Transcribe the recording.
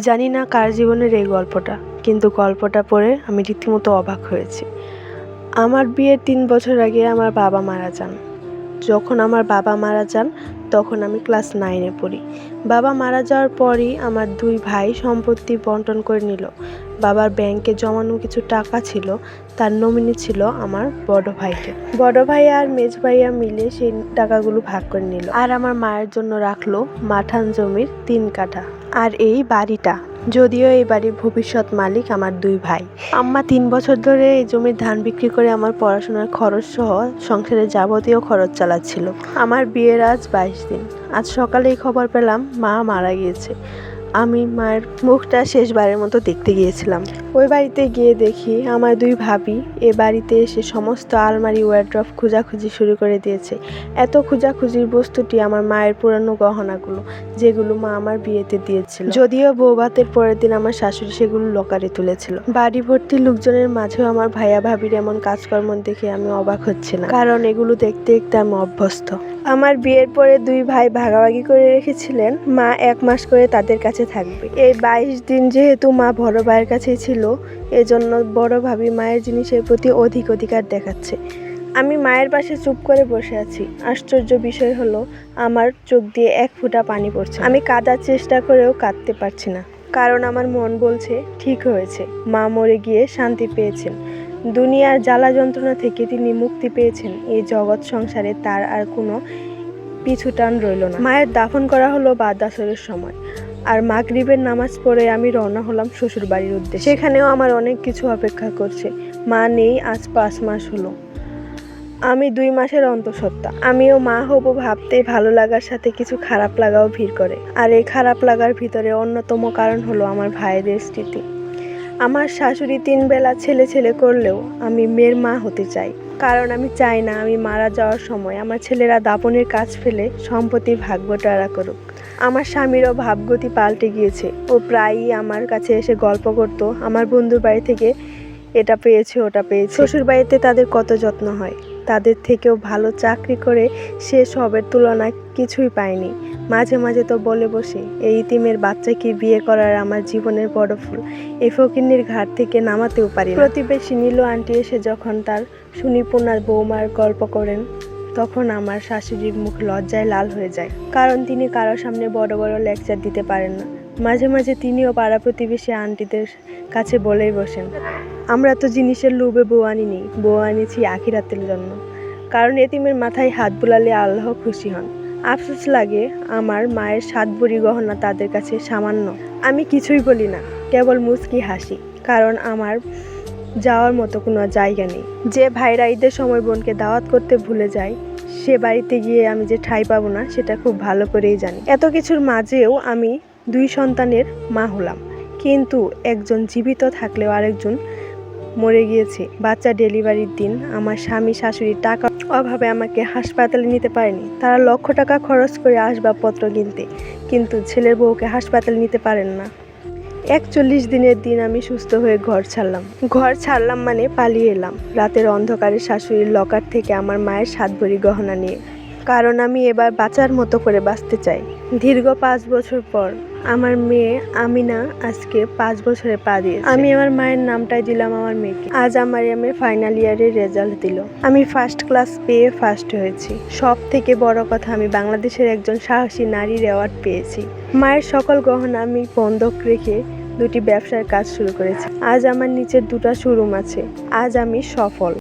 জানি না কার জীবনের এই গল্পটা, কিন্তু গল্পটা পড়ে আমি রীতিমতো অবাক হয়েছি। আমার বিয়ের ৩ বছর আগে আমার বাবা মারা যান। যখন আমার বাবা মারা যান তখন আমি ক্লাস 9-এ পড়ি। বাবা মারা যাওয়ার পরই আমার 2 ভাই সম্পত্তি বণ্টন করে নিল। বাবার ব্যাংকে জমানো কিছু টাকা ছিল, তার নমিনি ছিল আমার বড় ভাইকে। বড় ভাই আর মেজ ভাইয়া মিলে সেই টাকাগুলো ভাগ করে নিল, আর আমার মায়ের জন্য রাখলো মাঠান জমির 3 কাঠা আর এই বাড়িটা। যদিও এই বাড়ির ভবিষ্যৎ মালিক আমার 2 ভাই। আম্মা 3 বছর ধরে এই জমির ধান বিক্রি করে আমার পড়াশোনার খরচ সহ সংসারের যাবতীয় খরচ চালাচ্ছিল। আমার বিয়ের আজ 22 দিন। আজ সকালেই খবর পেলাম মা মারা গিয়েছে। আমি মায়ের মুখটা শেষবারের মতো দেখতে গিয়েছিলাম। ওই বাড়িতে গিয়ে দেখি আমার 2 ভাবি এ বাড়িতে এসে সমস্ত আলমারি ওয়ার্ড্রপ খোঁজাখুঁজি শুরু করে দিয়েছে। এত খোঁজাখুঁজির বস্তুটি আমার মায়ের পুরানো গহনাগুলো, যেগুলো মা আমার বিয়েতে দিয়েছিল। যদিও বৌভাতের পরের দিন আমার শাশুড়ি সেগুলো লকারে তুলেছিল। বাড়ি ভর্তি লোকজনের মাঝেও আমার ভাইয়া ভাবির এমন কাজকর্ম দেখে আমি অবাক হচ্ছি না, কারণ এগুলো দেখতে দেখতে আমি অভ্যস্ত। আমার বিয়ের পরে 2 ভাই ভাগাভাগি করে রেখেছিলেন মা 1 মাস করে তাদের কাছে থাকবে। এই 22 দিন যেহেতু মা বড় ভাইয়ের কাছেই ছিল, এজন্য বড় ভাবি মায়ের জিনিসের প্রতি অধিকার দেখাচ্ছে। আমি মায়ের পাশে চুপ করে বসে আছি। আশ্চর্য বিষয় হলো আমার চোখ দিয়ে 1 ফোঁটা পানি পড়ছে। আমি কাঁদার চেষ্টা করেও কাঁদতে পারছি না, কারণ আমার মন বলছে ঠিক হয়েছে, মা মরে গিয়ে শান্তি পেয়েছেন। দুনিয়ার জ্বালা যন্ত্রণা থেকে তিনি মুক্তি পেয়েছেন। এই জগৎ সংসারে তার আর কোনো পিছুটান রইল না। মায়ের দাফন করা হলো বাদ আসরের সময়, আর মাগরিবের নামাজ পড়ে আমি রওনা হলাম শ্বশুর বাড়ির উদ্দেশ্যে। সেখানেও আমার অনেক কিছু অপেক্ষা করছে। মা নেই আজ 5 মাস হলো। আমি 2 মাসের অন্তঃসত্ত্বা। আমিও মা হব ভাবতেই ভালো লাগার সাথে কিছু খারাপ লাগাও ভিড় করে। আর এই খারাপ লাগার ভিতরে অন্যতম কারণ হলো আমার ভাইদের স্মৃতি। আমার শাশুড়ি 3 বেলা ছেলে করলেও আমি মেয়ের মা হতে চাই, কারণ আমি চাই না আমি মারা যাওয়ার সময় আমার ছেলেরা দাপনের কাজ ফেলে সম্পত্তির ভাগ বাটোয়ারা করুক। আমার স্বামীরও ভাবগতি পাল্টে গিয়েছে। ও প্রায়ই আমার কাছে এসে গল্প করতো আমার বন্ধুর বাড়ি থেকে এটা পেয়েছে ওটা পেয়েছে। শ্বশুর বাড়িতে তাদের কত যত্ন হয়, তাদের থেকেও ভালো চাকরি করে সে সবের তুলনায় কিছুই পায়নি। মাঝে মাঝে তো বলে বসে, এই ইতিমের বাচ্চাকে বিয়ে করার আমার জীবনের বড় ফুল, এই ফকিন্নির ঘাট থেকে নামাতেও পারি না। প্রতিবেশী নীলু আন্টি এসে যখন তার সুনিপুণার বৌমার গল্প করেন, তখন আমার শাশুড়ির মুখ লজ্জায় লাল হয়ে যায়, কারণ তিনি কারো সামনে বড় লেকচার দিতে পারেন না। মাঝে মাঝে তিনিও পাড়া প্রতিবেশী আন্টিদের কাছে বলেই বসেন, আমরা তো জিনিসের লোভে বউ আনিনি, বউ আনিছি আখিরাতের জন্য, কারণ এতিমের মাথায় হাত বুলালে আল্লাহ খুশি হন। আফসোস লাগে আমার মায়ের 7 ভরি গহনা তাদের কাছে সামান্য। আমি কিছুই বলি না, কেবল মুচকি হাসি, কারণ আমার যাওয়ার মতো কোনো জায়গা নেই। যে ভাইরা ঈদের সময় বোনকে দাওয়াত করতে ভুলে যায়, সে বাড়িতে গিয়ে আমি যে ঠাঁই পাবো না সেটা খুব ভালো করেই জানি। এত কিছুর মাঝেও আমি 2 সন্তানের মা হলাম, কিন্তু একজন জীবিত থাকলেও আরেকজন মরে গিয়েছে। বাচ্চা ডেলিভারির দিন আমার স্বামী শাশুড়ির টাকা অভাবে আমাকে হাসপাতালে নিতে পারেনি। তারা লক্ষ টাকা খরচ করে আসবাবপত্র কিনতে, কিন্তু ছেলের বউকে হাসপাতালে নিতে পারেন না। 41 দিনের দিন আমি সুস্থ হয়ে ঘর ছাড়লাম মানে পালিয়ে এলাম রাতের অন্ধকারে শাশুড়ির লকার থেকে আমার মায়ের 7 ভরি গহনা নিয়ে, কারণ আমি এবার বাঁচার মতো করে বাঁচতে চাই। দীর্ঘ 5 বছর পর আমার মেয়ে আমিনা আজকে 5 বছরে পা দিয়েছে। আমি আমার মায়ের নামটাই দিলাম আমার মেয়েকে। আজ আমার এমএ ফাইনাল ইয়ারের রেজাল্ট দিল। আমি ফার্স্ট ক্লাস পেয়ে ফার্স্ট হয়েছি। সব থেকে বড় কথা, আমি বাংলাদেশের একজন সাহসী নারীর অ্যাওয়ার্ড পেয়েছি। মায়ের সকল গহনা আমি বন্ধক রেখে 2টি ব্যবসার কাজ শুরু করেছি। আজ আমার নিচের 2টা শোরুম আছে। আজ আমি সফল।